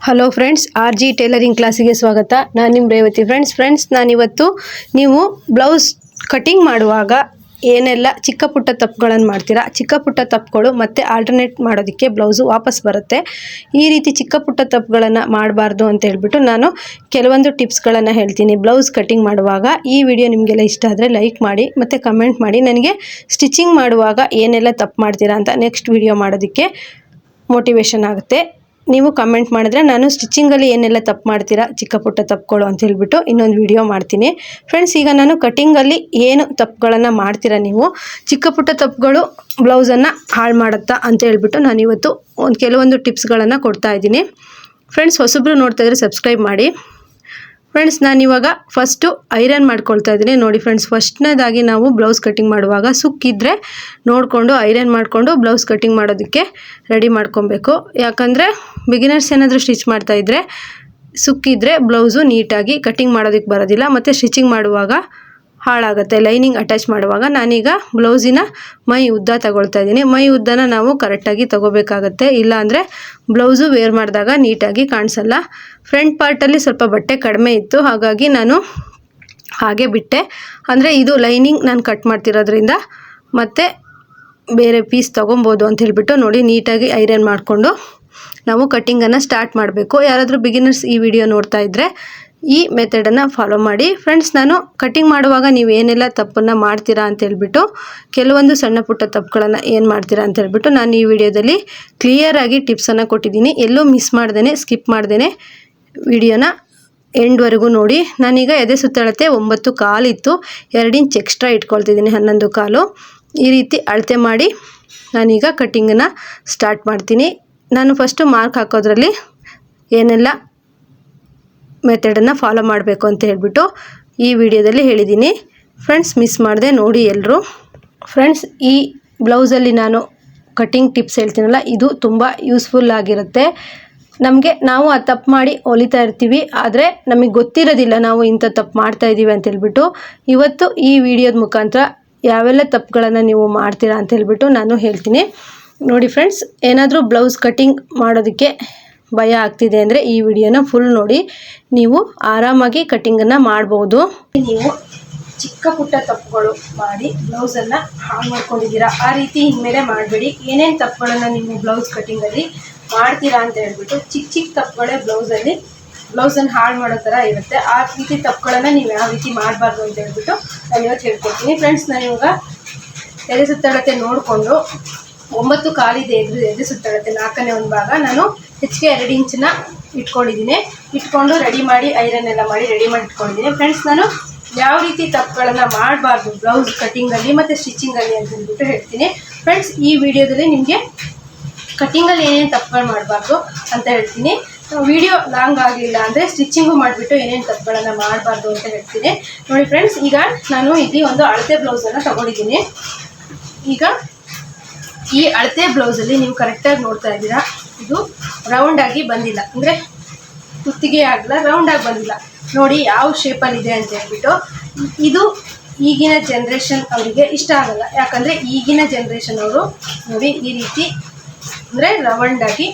Hello friends, RG tailoring ಕ್ಲಾಸಿಗೆ ಸ್ವಾಗತ. ನಾನು ನಿಮ್ಮ ರೇವತಿ. ಫ್ರೆಂಡ್ಸ್ ನಾನಿವತ್ತು ನೀವು ಬ್ಲೌಸ್ ಕಟಿಂಗ್ ಮಾಡುವಾಗ ಏನೆಲ್ಲ ಚಿಕ್ಕ ಪುಟ್ಟ ತಪ್ಪುಗಳನ್ನು ಮಾಡ್ತೀರಾ, ಚಿಕ್ಕ ಪುಟ್ಟ ತಪ್ಪುಗಳು ಮತ್ತು ಆಲ್ಟರ್ನೇಟ್ ಮಾಡೋದಕ್ಕೆ ಬ್ಲೌಸು ವಾಪಸ್ ಬರುತ್ತೆ. ಈ ರೀತಿ ಚಿಕ್ಕ ಪುಟ್ಟ ತಪ್ಪುಗಳನ್ನು ಮಾಡಬಾರ್ದು ಅಂತ ಹೇಳ್ಬಿಟ್ಟು ನಾನು ಕೆಲವೊಂದು ಟಿಪ್ಸ್ಗಳನ್ನು ಹೇಳ್ತೀನಿ ಬ್ಲೌಸ್ ಕಟಿಂಗ್ ಮಾಡುವಾಗ. ಈ ವಿಡಿಯೋ ನಿಮಗೆಲ್ಲ ಇಷ್ಟ ಆದರೆ ಲೈಕ್ ಮಾಡಿ ಮತ್ತು ಕಮೆಂಟ್ ಮಾಡಿ. ನನಗೆ ಸ್ಟಿಚಿಂಗ್ ಮಾಡುವಾಗ ಏನೆಲ್ಲ ತಪ್ಪು ಮಾಡ್ತೀರಾ ಅಂತ ನೆಕ್ಸ್ಟ್ ವಿಡಿಯೋ ಮಾಡೋದಕ್ಕೆ ಮೋಟಿವೇಶನ್ ಆಗುತ್ತೆ. ನೀವು ಕಮೆಂಟ್ ಮಾಡಿದ್ರೆ ನಾನು ಸ್ಟಿಚಿಂಗಲ್ಲಿ ಏನೆಲ್ಲ ತಪ್ಪು ಮಾಡ್ತೀರಾ, ಚಿಕ್ಕ ಪುಟ್ಟ ತಪ್ಪುಗಳು ಅಂತ ಹೇಳ್ಬಿಟ್ಟು ಇನ್ನೊಂದು ವಿಡಿಯೋ ಮಾಡ್ತೀನಿ. ಫ್ರೆಂಡ್ಸ್, ಈಗ ನಾನು ಕಟಿಂಗಲ್ಲಿ ಏನು ತಪ್ಪುಗಳನ್ನು ಮಾಡ್ತೀರಾ, ನೀವು ಚಿಕ್ಕ ಪುಟ್ಟ ತಪ್ಪುಗಳು ಬ್ಲೌಸನ್ನು ಹಾಳು ಮಾಡುತ್ತಾ ಅಂತ ಹೇಳ್ಬಿಟ್ಟು ನಾನಿವತ್ತು ಕೆಲವೊಂದು ಟಿಪ್ಸ್ಗಳನ್ನು ಕೊಡ್ತಾ ಇದ್ದೀನಿ. ಫ್ರೆಂಡ್ಸ್, ಹೊಸಬ್ರು ನೋಡ್ತಾ ಇದ್ರೆ ಸಬ್ಸ್ಕ್ರೈಬ್ ಮಾಡಿ. ಫ್ರೆಂಡ್ಸ್, ನಾನಿವಾಗ ಫಸ್ಟು ಐರನ್ ಮಾಡ್ಕೊಳ್ತಾ ಇದ್ದೀನಿ. ನೋಡಿ ಫ್ರೆಂಡ್ಸ್, ಫಸ್ಟ್ನೇದಾಗಿ ನಾವು ಬ್ಲೌಸ್ ಕಟಿಂಗ್ ಮಾಡುವಾಗ ಸುಕ್ಕಿದ್ರೆ ನೋಡಿಕೊಂಡು ಐರನ್ ಮಾಡಿಕೊಂಡು ಬ್ಲೌಸ್ ಕಟಿಂಗ್ ಮಾಡೋದಕ್ಕೆ ರೆಡಿ ಮಾಡ್ಕೊಬೇಕು. ಯಾಕಂದರೆ ಬಿಗಿನರ್ಸ್ ಏನಾದರೂ ಸ್ಟಿಚ್ ಮಾಡ್ತಾಯಿದ್ರೆ ಸುಕ್ಕಿದ್ರೆ ಬ್ಲೌಸು ನೀಟಾಗಿ ಕಟಿಂಗ್ ಮಾಡೋದಕ್ಕೆ ಬರೋದಿಲ್ಲ ಮತ್ತು ಸ್ಟಿಚಿಂಗ್ ಮಾಡುವಾಗ ಹಾಳಾಗುತ್ತೆ. ಲೈನಿಂಗ್ ಅಟ್ಯಾಚ್ ಮಾಡುವಾಗ ನಾನೀಗ ಬ್ಲೌಸಿನ ಮೈ ಉದ್ದ ತಗೊಳ್ತಾ ಇದ್ದೀನಿ. ಮೈ ಉದ್ದನ ನಾವು ಕರೆಕ್ಟಾಗಿ ತಗೋಬೇಕಾಗತ್ತೆ, ಇಲ್ಲಾಂದರೆ ಬ್ಲೌಸು ವೇರ್ ಮಾಡಿದಾಗ ನೀಟಾಗಿ ಕಾಣಿಸಲ್ಲ. ಫ್ರಂಟ್ ಪಾರ್ಟಲ್ಲಿ ಸ್ವಲ್ಪ ಬಟ್ಟೆ ಕಡಿಮೆ ಇತ್ತು, ಹಾಗಾಗಿ ನಾನು ಹಾಗೆ ಬಿಟ್ಟೆ. ಅಂದರೆ ಇದು ಲೈನಿಂಗ್ ನಾನು ಕಟ್ ಮಾಡ್ತಿರೋದ್ರಿಂದ ಮತ್ತು ಬೇರೆ ಪೀಸ್ ತೊಗೊಬೋದು ಅಂತ ಹೇಳ್ಬಿಟ್ಟು ನೋಡಿ ನೀಟಾಗಿ ಐರನ್ ಮಾಡಿಕೊಂಡು ನಾವು ಕಟ್ಟಿಂಗನ್ನು ಸ್ಟಾರ್ಟ್ ಮಾಡಬೇಕು. ಯಾರಾದರೂ ಬಿಗಿನರ್ಸ್ ಈ ವಿಡಿಯೋ ನೋಡ್ತಾ ಇದ್ದರೆ ಈ ಮೆಥಡನ್ನು ಫಾಲೋ ಮಾಡಿ. ಫ್ರೆಂಡ್ಸ್, ನಾನು ಕಟಿಂಗ್ ಮಾಡುವಾಗ ನೀವು ಏನೆಲ್ಲ ತಪ್ಪನ್ನು ಮಾಡ್ತೀರಾ ಅಂತ ಹೇಳ್ಬಿಟ್ಟು ಕೆಲವೊಂದು ಸಣ್ಣ ಪುಟ್ಟ ತಪ್ಪುಗಳನ್ನು ಏನು ಮಾಡ್ತೀರಾ ಅಂತ ಹೇಳ್ಬಿಟ್ಟು ನಾನು ಈ ವಿಡಿಯೋದಲ್ಲಿ ಕ್ಲಿಯರಾಗಿ ಟಿಪ್ಸನ್ನು ಕೊಟ್ಟಿದ್ದೀನಿ. ಎಲ್ಲೂ ಮಿಸ್ ಮಾಡ್ದೇ ಸ್ಕಿಪ್ ಮಾಡ್ದೇ ವಿಡಿಯೋನ ಎಂಡ್ವರೆಗೂ ನೋಡಿ. ನಾನೀಗ ಎದೆ ಸುತ್ತಳತೆ 9 ಕಾಲು ಇತ್ತು, 2 ಇಂಚ್ ಎಕ್ಸ್ಟ್ರಾ ಇಟ್ಕೊಳ್ತಿದ್ದೀನಿ, 11 ಕಾಲು. ಈ ರೀತಿ ಅಳತೆ ಮಾಡಿ ನಾನೀಗ ಕಟ್ಟಿಂಗನ್ನು ಸ್ಟಾರ್ಟ್ ಮಾಡ್ತೀನಿ. ನಾನು ಫಸ್ಟು ಮಾರ್ಕ್ ಹಾಕೋದ್ರಲ್ಲಿ ಏನೆಲ್ಲ ಮೆಥಡನ್ನು ಫಾಲೋ ಮಾಡಬೇಕು ಅಂತ ಹೇಳ್ಬಿಟ್ಟು ಈ ವಿಡಿಯೋದಲ್ಲಿ ಹೇಳಿದ್ದೀನಿ. ಫ್ರೆಂಡ್ಸ್, ಮಿಸ್ ಮಾಡದೆ ನೋಡಿ ಎಲ್ಲರೂ. ಫ್ರೆಂಡ್ಸ್, ಈ ಬ್ಲೌಸಲ್ಲಿ ನಾನು ಕಟ್ಟಿಂಗ್ ಟಿಪ್ಸ್ ಹೇಳ್ತೀನಲ್ಲ, ಇದು ತುಂಬ ಯೂಸ್ಫುಲ್ ಆಗಿರುತ್ತೆ. ನಾವು ಆ ತಪ್ಪು ಮಾಡಿ ಹೊಲಿತಾ ಇರ್ತೀವಿ, ಆದರೆ ನಮಗೆ ಗೊತ್ತಿರೋದಿಲ್ಲ ನಾವು ಇಂಥ ತಪ್ಪು ಮಾಡ್ತಾಯಿದ್ದೀವಿ ಅಂತ ಹೇಳ್ಬಿಟ್ಟು. ಇವತ್ತು ಈ ವಿಡಿಯೋದ ಮುಖಾಂತರ ಯಾವೆಲ್ಲ ತಪ್ಪುಗಳನ್ನು ನೀವು ಮಾಡ್ತೀರಾ ಅಂತ ಹೇಳ್ಬಿಟ್ಟು ನಾನು ಹೇಳ್ತೀನಿ. ನೋಡಿ ಫ್ರೆಂಡ್ಸ್, ಏನಾದರೂ ಬ್ಲೌಸ್ ಕಟಿಂಗ್ ಮಾಡೋದಕ್ಕೆ ಭಯ ಆಗ್ತಿದೆ ಅಂದರೆ ಈ ವಿಡಿಯೋನ ಫುಲ್ ನೋಡಿ, ನೀವು ಆರಾಮಾಗಿ ಕಟಿಂಗನ್ನು ಮಾಡ್ಬೋದು. ನೀವು ಚಿಕ್ಕ ಪುಟ್ಟ ತಪ್ಪುಗಳು ಮಾಡಿ ಬ್ಲೌಸನ್ನು ಹಾಳು ಮಾಡ್ಕೊಂಡಿದ್ದೀರಾ, ಆ ರೀತಿ ಇನ್ಮೇಲೆ ಮಾಡಬೇಡಿ. ಏನೇನು ತಪ್ಪುಗಳನ್ನು ನೀವು ಬ್ಲೌಸ್ ಕಟಿಂಗಲ್ಲಿ ಮಾಡ್ತೀರಾ ಅಂತ ಹೇಳ್ಬಿಟ್ಟು ಚಿಕ್ಕ ತಪ್ಪುಗಳೇ ಬ್ಲೌಸನ್ನು ಹಾಳು ಮಾಡೋ ಥರ ಇರುತ್ತೆ. ಆ ರೀತಿ ತಪ್ಪುಗಳನ್ನು ನೀವು ಯಾವ ರೀತಿ ಮಾಡಬಾರ್ದು ಅಂತ ಹೇಳ್ಬಿಟ್ಟು ನಾನು ಇವತ್ತು ಹೇಳ್ಕೊಡ್ತೀನಿ. ಫ್ರೆಂಡ್ಸ್, ನಾನು ಇವಾಗ ಎದೆ ಸುತ್ತಳತೆ ನೋಡಿಕೊಂಡು 9 ಕಾಲಿದೆ ಎದೆ ಸುತ್ತಳತೆ 4ನೇ ಒಂದು ಭಾಗ ನಾನು ಹೆಚ್ಚಿಗೆ 2 ಇಂಚನ್ನ ಇಟ್ಕೊಂಡು ರೆಡಿ ಮಾಡಿ ಐರನ್ ಎಲ್ಲ ಮಾಡಿ ರೆಡಿ ಮಾಡಿ ಇಟ್ಕೊಂಡಿದ್ದೀನಿ. ಫ್ರೆಂಡ್ಸ್, ನಾನು ಯಾವ ರೀತಿ ತಪ್ಪುಗಳನ್ನು ಮಾಡಬಾರ್ದು ಬ್ಲೌಸ್ ಕಟಿಂಗಲ್ಲಿ ಮತ್ತು ಸ್ಟಿಚಿಂಗಲ್ಲಿ ಅಂತ ಹೇಳ್ಬಿಟ್ಟು ಹೇಳ್ತೀನಿ. ಫ್ರೆಂಡ್ಸ್, ಈ ವಿಡಿಯೋದಲ್ಲಿ ನಿಮಗೆ ಕಟಿಂಗಲ್ಲಿ ಏನೇನು ತಪ್ಪುಗಳು ಮಾಡಬಾರ್ದು ಅಂತ ಹೇಳ್ತೀನಿ. ವಿಡಿಯೋ ಲಾಂಗ್ ಆಗಲಿಲ್ಲ ಅಂದರೆ ಸ್ಟಿಚಿಂಗು ಮಾಡಿಬಿಟ್ಟು ಏನೇನು ತಪ್ಪುಗಳನ್ನು ಮಾಡಬಾರ್ದು ಅಂತ ಹೇಳ್ತೀನಿ. ನೋಡಿ ಫ್ರೆಂಡ್ಸ್, ಈಗ ನಾನು ಇಲ್ಲಿ ಒಂದು ಅಳತೆ ಬ್ಲೌಸನ್ನು ತಗೊಂಡಿದ್ದೀನಿ. ಈಗ ಈ ಅಳತೆ ಬ್ಲೌಸಲ್ಲಿ ನೀವು ಕರೆಕ್ಟಾಗಿ ನೋಡ್ತಾ ಇದ್ದೀರಾ, ಇದು ರೌಂಡಾಗಿ ಬಂದಿಲ್ಲ, ಅಂದರೆ ಕುತ್ತಿಗೆ ಆಗಲ್ಲ, ರೌಂಡಾಗಿ ಬಂದಿಲ್ಲ. ನೋಡಿ ಯಾವ ಶೇಪಲ್ಲಿದೆ ಅಂತ ಹೇಳ್ಬಿಟ್ಟು. ಇದು ಈಗಿನ ಜನ್ರೇಷನ್ ಅವರಿಗೆ ಇಷ್ಟ ಆಗಲ್ಲ, ಯಾಕಂದರೆ ಈಗಿನ ಜನ್ರೇಷನ್ ಅವರು ನೋಡಿ ಈ ರೀತಿ ಅಂದರೆ ರೌಂಡಾಗಿ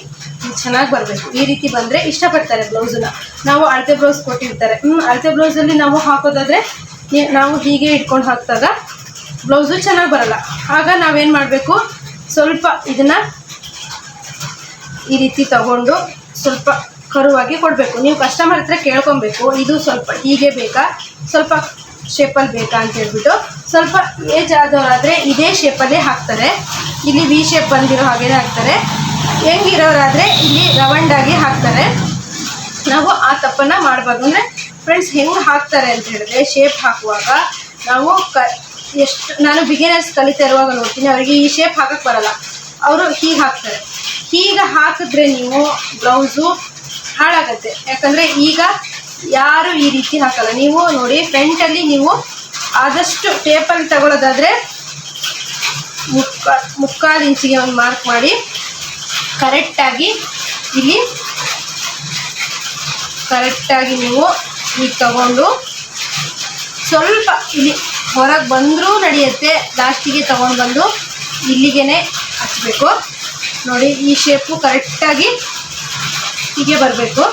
ಚೆನ್ನಾಗಿ ಬರಬೇಕು. ಈ ರೀತಿ ಬಂದರೆ ಇಷ್ಟಪಡ್ತಾರೆ ಬ್ಲೌಸನ್ನ. ನಾವು ಅಳತೆ ಬ್ಲೌಸ್ ಕೊಟ್ಟಿರ್ತಾರೆ, ಅಳತೆ ಬ್ಲೌಸಲ್ಲಿ ನಾವು ಹಾಕೋದಾದರೆ ನಾವು ಹೀಗೆ ಇಟ್ಕೊಂಡು ಹಾಕಿದಾಗ ಬ್ಲೌಸು ಚೆನ್ನಾಗಿ ಬರಲ್ಲ. ಆಗ ನಾವೇನು ಮಾಡಬೇಕು, ಸ್ವಲ್ಪ ಇದನ್ನು ಈ ರೀತಿ ತಗೊಂಡು ಸ್ವಲ್ಪ ಕರುವಾಗಿ ಕೊಡಬೇಕು. ನೀವು ಕಸ್ಟಮರ್ ಹತ್ರ ಕೇಳ್ಕೊಬೇಕು, ಇದು ಸ್ವಲ್ಪ ಹೀಗೆ ಬೇಕಾ, ಸ್ವಲ್ಪ ಶೇಪಲ್ಲಿ ಬೇಕಾ ಅಂತ ಹೇಳ್ಬಿಟ್ಟು. ಸ್ವಲ್ಪ ಏಜ್ ಆದವರಾದರೆ ಇದೇ ಶೇಪಲ್ಲೇ ಹಾಕ್ತಾರೆ, ಇಲ್ಲಿ ವಿ ಶೇಪ್ ಬಂದಿರೋ ಹಾಗೇ ಹಾಕ್ತಾರೆ. ಹೆಂಗಿರೋರಾದರೆ ಇಲ್ಲಿ ರೌಂಡಾಗಿ ಹಾಕ್ತಾರೆ. ನಾವು ಆ ತಪ್ಪನ್ನು ಮಾಡಬಾರ್ದು. ಅಂದರೆ ಫ್ರೆಂಡ್ಸ್, ಹೆಂಗೆ ಹಾಕ್ತಾರೆ ಅಂತ ಹೇಳಿದ್ರೆ, ಶೇಪ್ ಹಾಕುವಾಗ ನಾವು ನಾನು ಬಿಗಿನರ್ಸ್ ಕಲಿತಾ ಇರುವಾಗ ನೋಡ್ತೀನಿ, ಅವರಿಗೆ ಈ ಶೇಪ್ ಹಾಕಕ್ಕೆ ಬರಲ್ಲ, ಅವರು ಹೀಗೆ ಹಾಕ್ತಾರೆ. ಹೀಗೆ ಹಾಕಿದ್ರೆ ನೀವು ಬ್ಲೌಸು ಹಾಳಾಗತ್ತೆ. ಯಾಕಂದರೆ ಈಗ ಯಾರು ಈ ರೀತಿ ಹಾಕಲ್ಲ. ನೀವು ನೋಡಿ, ಫ್ರಂಟಲ್ಲಿ ನೀವು ಆದಷ್ಟು ಟೇಪಲ್ಲಿ ತಗೊಳ್ಳೋದಾದರೆ 3/4 ಇಂಚಿಗೆ ಒಂದು ಮಾರ್ಕ್ ಮಾಡಿ ಕರೆಕ್ಟಾಗಿ ಇಲ್ಲಿ ನೀವು ಈಗ ತಗೊಂಡು ಸ್ವಲ್ಪ ಇಲ್ಲಿ ಹೊರಗೆ ಬಂದರೂ ನಡೆಯುತ್ತೆ, ಲಾಸ್ಟಿಗೆ ತೊಗೊಂಡು ಬಂದು ಇಲ್ಲಿಗೆ ಹಚ್ಚಬೇಕು. ನೋಡಿ ಈ ಶೇಪು ಕರೆಕ್ಟಾಗಿ ಹೀಗೆ ಬರಬೇಕು.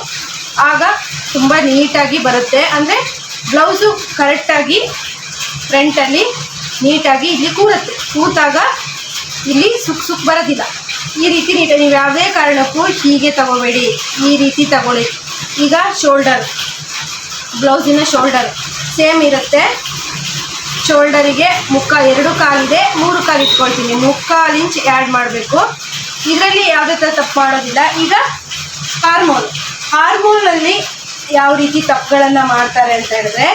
ಆಗ ತುಂಬ ನೀಟಾಗಿ ಬರುತ್ತೆ. ಅಂದರೆ ಬ್ಲೌಸು ಕರೆಕ್ಟಾಗಿ ಫ್ರಂಟಲ್ಲಿ ನೀಟಾಗಿ ಇಲ್ಲಿ ಕೂರುತ್ತೆ. ಕೂತಾಗ ಇಲ್ಲಿ ಸುಕ್ ಬರೋದಿಲ್ಲ. ಈ ರೀತಿ ನೀಟಾಗಿ ನೀವು ಯಾವುದೇ ಕಾರಣಕ್ಕೂ ಹೀಗೆ ತಗೋಬೇಡಿ, ಈ ರೀತಿ ತಗೊಳ್ಳಿ. ಈಗ ಶೋಲ್ಡರ್, ಬ್ಲೌಸಿನ ಶೋಲ್ಡರ್ ಸೇಮ್ ಇರುತ್ತೆ. ಶೋಲ್ಡರಿಗೆ 2 ಕಾಲಿದೆ, 3 ಕಾಲು ಇಟ್ಕೊಳ್ತೀನಿ. 3/4 ಇಂಚ್ ಆ್ಯಡ್ ಮಾಡಬೇಕು. ಇದರಲ್ಲಿ ಯಾವುದೇ ಥರ ತಪ್ಪು ಮಾಡೋದಿಲ್ಲ. ಈಗ ಹಾರ್ಮೋನಲ್ಲಿ ಯಾವ ರೀತಿ ತಪ್ಪುಗಳನ್ನು ಮಾಡ್ತಾರೆ ಅಂತ ಹೇಳಿದ್ರೆ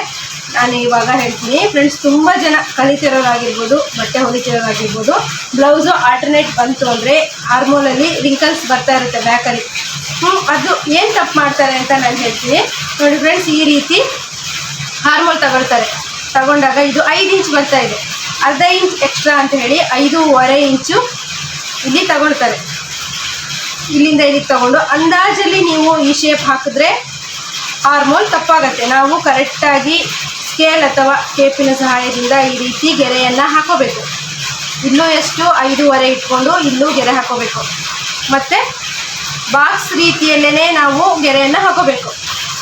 ನಾನು ಇವಾಗ ಹೇಳ್ತೀನಿ ಫ್ರೆಂಡ್ಸ್. ತುಂಬ ಜನ ಕಲಿತಿರೋರಾಗಿರ್ಬೋದು, ಬಟ್ಟೆ ಹೊಲಿತಿರೋರಾಗಿರ್ಬೋದು, ಬ್ಲೌಸು ಆಲ್ಟರ್ನೇಟ್ ಬಂತು ಅಂದರೆ ಹಾರ್ಮೋನಲ್ಲಿ ರಿಂಕಲ್ಸ್ ಬರ್ತಾ ಇರುತ್ತೆ ಬ್ಯಾಕಲ್ಲಿ. ಅದು ಏನು ತಪ್ಪು ಮಾಡ್ತಾರೆ ಅಂತ ನಾನು ಹೇಳ್ತೀನಿ ನೋಡಿ ಫ್ರೆಂಡ್ಸ್. ಈ ರೀತಿ ಹಾರ್ಮೋಲ್ ತಗೊಂಡಾಗ ಇದು 5 ಇಂಚ್ ಬರ್ತಾ ಇದೆ, ಅರ್ಧ ಇಂಚ್ ಎಕ್ಸ್ಟ್ರಾ ಅಂತ ಹೇಳಿ 5.5 ಇಂಚು ಇಲ್ಲಿ ತಗೊಳ್ತಾರೆ. ಇಲ್ಲಿಂದ ಇಲ್ಲಿಗೆ ತಗೊಂಡು ಅಂದಾಜಲ್ಲಿ ನೀವು ಈ ಶೇಪ್ ಹಾಕಿದ್ರೆ ಹಾರ್ಮೋಲ್ ತಪ್ಪಾಗತ್ತೆ. ನಾವು ಕರೆಕ್ಟಾಗಿ ಸ್ಕೇಲ್ ಅಥವಾ ಟೇಪಿನ ಸಹಾಯದಿಂದ ಈ ರೀತಿ ಗೆರೆಯನ್ನು ಹಾಕೋಬೇಕು. ಇಲ್ಲೂ ಎಷ್ಟು 5.5 ಇಟ್ಕೊಂಡು ಇಲ್ಲೂ ಗೆರೆ ಹಾಕೋಬೇಕು. ಮತ್ತು ಬಾಕ್ಸ್ ರೀತಿಯಲ್ಲೇ ನಾವು ಗೆರೆಯನ್ನು ಹಾಕೋಬೇಕು.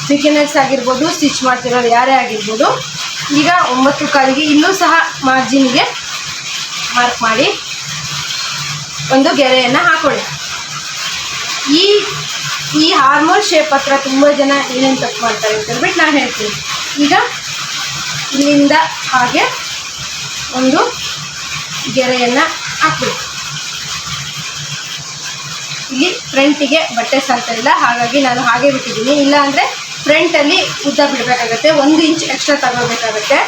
ಬಿಗಿನರ್ಸ್ ಆಗಿರ್ಬೋದು, ಸ್ಟಿಚ್ ಮಾಡ್ತಿರೋರು ಯಾರೇ ಆಗಿರ್ಬೋದು. ಈಗ 9 ಕಾಲಿಗೆ ಇಲ್ಲೂ ಸಹ ಮಾರ್ಜಿನ್ಗೆ ಮಾರ್ಕ್ ಮಾಡಿ ಒಂದು ಗೆರೆಯನ್ನು ಹಾಕೊಳ್ಳಿ. ಈ ಹಾರ್ಮೋಲ್ ಶೇಪ್ ಹತ್ರ ತುಂಬ ಜನ ಏನೇನು ತಪ್ಪು ಮಾಡ್ತಾರೆ ಅಂತ ಹೇಳ್ಬಿಟ್ಟು ನಾನು ಹೇಳ್ತೀನಿ. ಈಗ ಇಲ್ಲಿಂದ ಹಾಗೆ ಒಂದು ಗೆರೆಯನ್ನು ಹಾಕಬೇಕು. ಇಲ್ಲಿ ಫ್ರಂಟಿಗೆ ಬಟ್ಟೆ ಸಾಲ್ತಾ ಇಲ್ಲ, ಹಾಗಾಗಿ ನಾನು ಹಾಗೆ ಬಿಟ್ಟಿದ್ದೀನಿ. ಇಲ್ಲಾಂದರೆ ಫ್ರಂಟಲ್ಲಿ ಉದ್ದ ಬಿಡಬೇಕಾಗತ್ತೆ, 1 ಇಂಚ್ ಎಕ್ಸ್ಟ್ರಾ ತಗೋಬೇಕಾಗತ್ತೆ.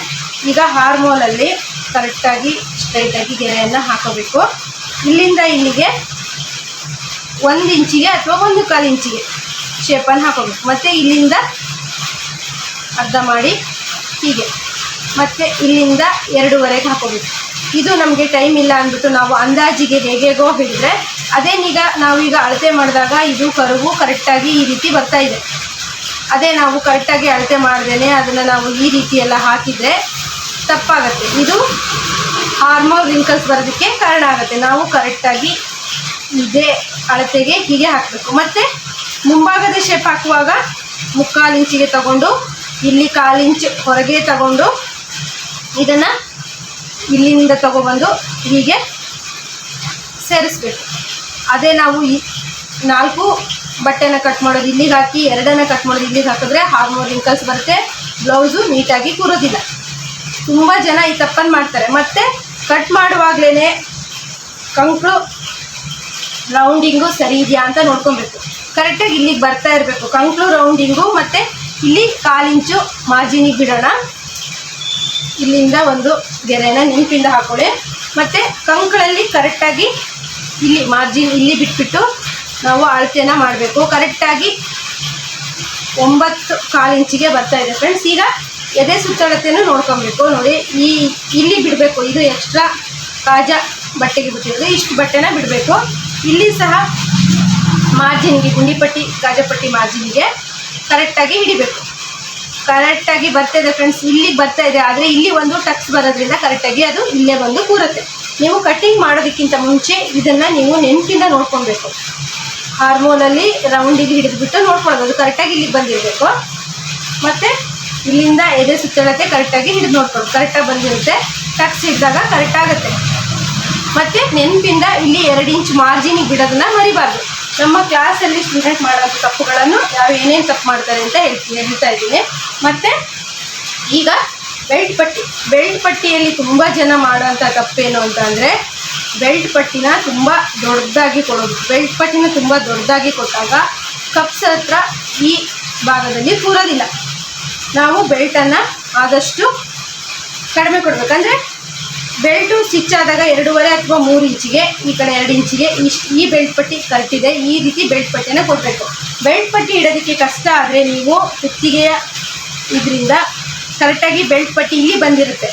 ಈಗ ಹಾರ್ಮೋಲಲ್ಲಿ ಕರೆಕ್ಟಾಗಿ ಸ್ಟ್ರೈಟಾಗಿ ಗೆರೆಯನ್ನು ಹಾಕೋಬೇಕು. ಇಲ್ಲಿಂದ ಇಲ್ಲಿಗೆ 1 ಇಂಚಿಗೆ ಅಥವಾ 1/4 ಇಂಚಿಗೆ ಶೇಪನ್ನು ಹಾಕೋಬೇಕು. ಮತ್ತು ಇಲ್ಲಿಂದ ಅರ್ಧ ಮಾಡಿ ಹೀಗೆ, ಮತ್ತು ಇಲ್ಲಿಂದ 2.5ಗೆ ಹಾಕೋಬೇಕು. ಇದು ನಮಗೆ ಟೈಮ್ ಇಲ್ಲ ಅಂದ್ಬಿಟ್ಟು ನಾವು ಅಂದಾಜಿಗೆ ಹೇಗೇಗೋ ಹಿಡಿದ್ರೆ ಅದೇನೀಗ ನಾವೀಗ ಅಳತೆ ಮಾಡಿದಾಗ ಇದು ಕರುವು ಕರೆಕ್ಟಾಗಿ ಈ ರೀತಿ ಬರ್ತಾ ಇದೆ. ಅದೇ ನಾವು ಕರೆಕ್ಟಾಗಿ ಅಳತೆ ಮಾಡ್ದೇನೆ ಅದನ್ನು ನಾವು ಈ ರೀತಿ ಎಲ್ಲ ಹಾಕಿದರೆ ತಪ್ಪಾಗತ್ತೆ. ಇದು ಹಾರ್ಮೋಲ್ ರಿಂಕಲ್ಸ್ ಬರೋದಕ್ಕೆ ಕಾರಣ ಆಗುತ್ತೆ. ನಾವು ಕರೆಕ್ಟಾಗಿ ಇದೇ ಅಳತೆಗೆ ಹೀಗೆ ಹಾಕಬೇಕು. ಮತ್ತು ಮುಂಭಾಗದ ಶೇಪ್ ಹಾಕುವಾಗ 3/4 ಇಂಚಿಗೆ ತಗೊಂಡು ಇಲ್ಲಿ 1/4 ಇಂಚ್ ಹೊರಗೆ ತಗೊಂಡು ಇದನ್ನು ಇಲ್ಲಿಂದ ತಗೊಬಂದು ಹೀಗೆ ಸೇರಿಸ್ಬೇಕು. ಅದೇ ನಾವು 4 ಬಟ್ಟೆನ ಕಟ್ ಮಾಡೋದು ಇಲ್ಲಿಗೆ ಹಾಕಿ 2 ಕಟ್ ಮಾಡೋದು ಇಲ್ಲಿಗೆ ಹಾಕಿದ್ರೆ ಹಾರ್ಮೋಲ್ ರಿಂಕಲ್ಸ್ ಬರುತ್ತೆ, ಬ್ಲೌಸು ನೀಟಾಗಿ ಕೂರೋದಿಲ್ಲ. ತುಂಬ ಜನ ಈ ತಪ್ಪನ್ನು ಮಾಡ್ತಾರೆ. ಮತ್ತು ಕಟ್ ಮಾಡುವಾಗಲೇ ಕಂಕ್ಳು ರೌಂಡಿಂಗು ಸರಿ ಇದೆಯಾ ಅಂತ ನೋಡ್ಕೊಬೇಕು. ಕರೆಕ್ಟಾಗಿ ಇಲ್ಲಿಗೆ ಬರ್ತಾ ಇರಬೇಕು ಕಂಕ್ಳು ರೌಂಡಿಂಗು. ಮತ್ತು ಇಲ್ಲಿ 1/4 ಇಂಚು ಮಾರ್ಜಿನಿಗೆ ಬಿಡೋಣ. ಇಲ್ಲಿಂದ ಒಂದು ಗೆರೆನ ನೆನಪಿಂದ ಹಾಕೊಳ್ಳಿ. ಮತ್ತು ಕಂಕ್ಳಲ್ಲಿ ಕರೆಕ್ಟಾಗಿ ಇಲ್ಲಿ ಮಾರ್ಜಿನ್ ಇಲ್ಲಿ ಬಿಟ್ಬಿಟ್ಟು ನಾವು ಅಳತೆನ ಮಾಡಬೇಕು. ಕರೆಕ್ಟಾಗಿ 9/4 ಇಂಚಿಗೆ ಬರ್ತಾ ಇದೆ ಫ್ರೆಂಡ್ಸ್. ಈಗ ಎದೆ ಸುತ್ತಳತೆನೂ ನೋಡ್ಕೊಬೇಕು. ನೋಡಿ ಇಲ್ಲಿ ಬಿಡಬೇಕು, ಇದು ಎಕ್ಸ್ಟ್ರಾ ಕಾಜಾ ಬಟ್ಟೆಗೆ ಬಿಟ್ಟಿರೋದು, ಇಷ್ಟು ಬಟ್ಟೆನ ಬಿಡಬೇಕು. ಇಲ್ಲಿ ಸಹ ಮಾರ್ಜಿನ್ಗೆ ಗುಂಡಿಪಟ್ಟಿ ಕಾಜಾಪಟ್ಟಿ ಮಾರ್ಜಿನ್ಗೆ ಕರೆಕ್ಟಾಗಿ ಹಿಡಿಬೇಕು. ಕರೆಕ್ಟಾಗಿ ಬರ್ತಾ ಇದೆ ಫ್ರೆಂಡ್ಸ್, ಇಲ್ಲಿಗೆ ಬರ್ತಾ ಇದೆ. ಆದರೆ ಇಲ್ಲಿ ಒಂದು ಟಕ್ಸ್ ಬರೋದ್ರಿಂದ ಕರೆಕ್ಟಾಗಿ ಅದು ಇಲ್ಲೇ ಬಂದು ಕೂರುತ್ತೆ. ನೀವು ಕಟ್ಟಿಂಗ್ ಮಾಡೋದಕ್ಕಿಂತ ಮುಂಚೆ ಇದನ್ನು ನೀವು ನೆನಪಿಂದ ನೋಡ್ಕೊಬೇಕು. ಹಾರ್ಮೋಲಲ್ಲಿ ರೌಂಡಿಗೆ ಹಿಡಿದುಬಿಟ್ಟು ನೋಡ್ಕೊಳ್ಳೋದು, ಅದು ಕರೆಕ್ಟಾಗಿ ಇಲ್ಲಿಗೆ ಬಂದಿರಬೇಕು. ಮತ್ತು ಇಲ್ಲಿಂದ ಎದೆ ಸುತ್ತಳತೆ ಕರೆಕ್ಟಾಗಿ ಹಿಡಿದು ನೋಡ್ಕೊಳ್ಳೋದು, ಕರೆಕ್ಟಾಗಿ ಬಂದಿರುತ್ತೆ. ಟಕ್ಸ್ ಹಿಡಿದಾಗ ಕರೆಕ್ಟಾಗುತ್ತೆ. ಮತ್ತು ನೆನಪಿಂದ ಇಲ್ಲಿ 2 ಇಂಚ್ ಮಾರ್ಜಿನಿಗೆ ಬಿಡೋದನ್ನು ಮರಿಬಾರ್ದು. ನಮ್ಮ ಕ್ಲಾಸಲ್ಲಿ ಸ್ಟೂಡೆಂಟ್ ಮಾಡೋಂಥ ತಪ್ಪುಗಳನ್ನು ಏನೇನು ತಪ್ಪು ಮಾಡ್ತಾರೆ ಅಂತ ಹೇಳ್ತಾ ಇದ್ದೀನಿ. ಮತ್ತು ಈಗ ಬೆಲ್ಟ್ ಪಟ್ಟಿಯಲ್ಲಿ ತುಂಬ ಜನ ಮಾಡೋಂಥ ತಪ್ಪೇನು ಅಂತ ಅಂದರೆ ಬೆಲ್ಟ್ ಪಟ್ಟಿನ ತುಂಬ ದೊಡ್ಡದಾಗಿ ಕೊಡೋದು. ಬೆಲ್ಟ್ ಪಟ್ಟಿನ ತುಂಬ ದೊಡ್ಡದಾಗಿ ಕೊಟ್ಟಾಗ ಕಪ್ಸ್ ಹತ್ರ ಈ ಭಾಗದಲ್ಲಿ ಕೂರೋದಿಲ್ಲ. ನಾವು ಬೆಲ್ಟನ್ನು ಆದಷ್ಟು ಕಡಿಮೆ ಕೊಡಬೇಕಂದ್ರೆ ಬೆಲ್ಟು ಸ್ಟಿಚ್ ಆದಾಗ 2.5 ಅಥವಾ 3 ಇಂಚಿಗೆ, ಈ ಕಡೆ 2 ಇಂಚಿಗೆ ಈ ಬೆಲ್ಟ್ ಪಟ್ಟಿ ಕರೆಕ್ಟಿದೆ. ಈ ರೀತಿ ಬೆಲ್ಟ್ ಪಟ್ಟಿಯನ್ನು ಕೊಡಬೇಕು. ಬೆಲ್ಟ್ ಪಟ್ಟಿ ಇಡೋದಕ್ಕೆ ಕಷ್ಟ ಆದರೆ ನೀವು ಕುತ್ತಿಗೆಯ ಇದರಿಂದ ಕರೆಕ್ಟಾಗಿ ಬೆಲ್ಟ್ ಪಟ್ಟಿ ಇಲ್ಲಿ ಬಂದಿರುತ್ತೆ,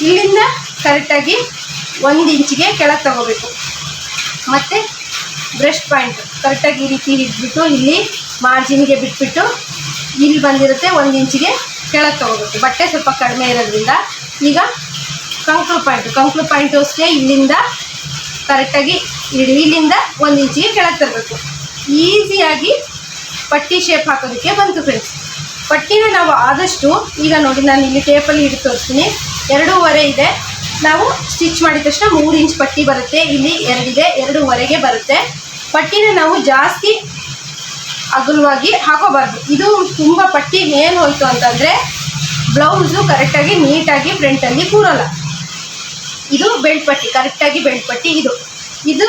ಇಲ್ಲಿಂದ ಕರೆಕ್ಟಾಗಿ 1 ಇಂಚಿಗೆ ಕೆಳಗೆ ತಗೋಬೇಕು. ಮತ್ತು ಬ್ರೆಸ್ಟ್ ಪಾಯಿಂಟ್ ಕರೆಕ್ಟಾಗಿ ಈ ರೀತಿ ಹಿಡಿದ್ಬಿಟ್ಟು ಇಲ್ಲಿ ಮಾರ್ಜಿನ್ಗೆ ಬಿಟ್ಬಿಟ್ಟು ಇಲ್ಲಿ ಬಂದಿರುತ್ತೆ 1 ಇಂಚಿಗೆ ಕೆಳಗೆ ತಗೋಬೇಕು. ಬಟ್ಟೆ ಸ್ವಲ್ಪ ಕಡಿಮೆ ಇರೋದ್ರಿಂದ ಈಗ ಕಂಕ್ಳು ಪಾಯಿಂಟು ಅಷ್ಟೇ ಇಲ್ಲಿಂದ ಕರೆಕ್ಟಾಗಿ ಇಲ್ಲಿಂದ 1 ಇಂಚಿಗೆ ಕೆಳಗೆ ತರಬೇಕು. ಈಸಿಯಾಗಿ ಪಟ್ಟಿ ಶೇಪ್ ಹಾಕೋದಕ್ಕೆ ಬಂತು ಫ್ರೆಂಡ್ಸ್. ಪಟ್ಟಿನ ನಾವು ಆದಷ್ಟು ಈಗ ನೋಡಿ ನಾನು ಇಲ್ಲಿ ಟೇಪಲ್ಲಿ ಹಿಡಿದು ತೋರಿಸ್ತೀನಿ. 2.5 ಇದೆ. ನಾವು ಸ್ಟಿಚ್ ಮಾಡಿದ ತಕ್ಷಣ 3 ಇಂಚ್ ಪಟ್ಟಿ ಬರುತ್ತೆ. ಇಲ್ಲಿ 2 ಇದೆ, 2.5ಗೆ ಬರುತ್ತೆ. ಪಟ್ಟಿನ ನಾವು ಜಾಸ್ತಿ ಅಗಲವಾಗಿ ಹಾಕೋಬಾರ್ದು. ಇದು ತುಂಬ ಪಟ್ಟಿ ಮೇಲೆ ಹೋಯಿತು ಅಂತಂದರೆ ಬ್ಲೌಸು ಕರೆಕ್ಟಾಗಿ ನೀಟಾಗಿ ಫ್ರಂಟಲ್ಲಿ ಕೂರಲ್ಲ. ಇದು ಬೆಲ್ಟ್ ಪಟ್ಟಿ, ಕರೆಕ್ಟಾಗಿ ಬೆಲ್ಟ್ ಪಟ್ಟಿ. ಇದು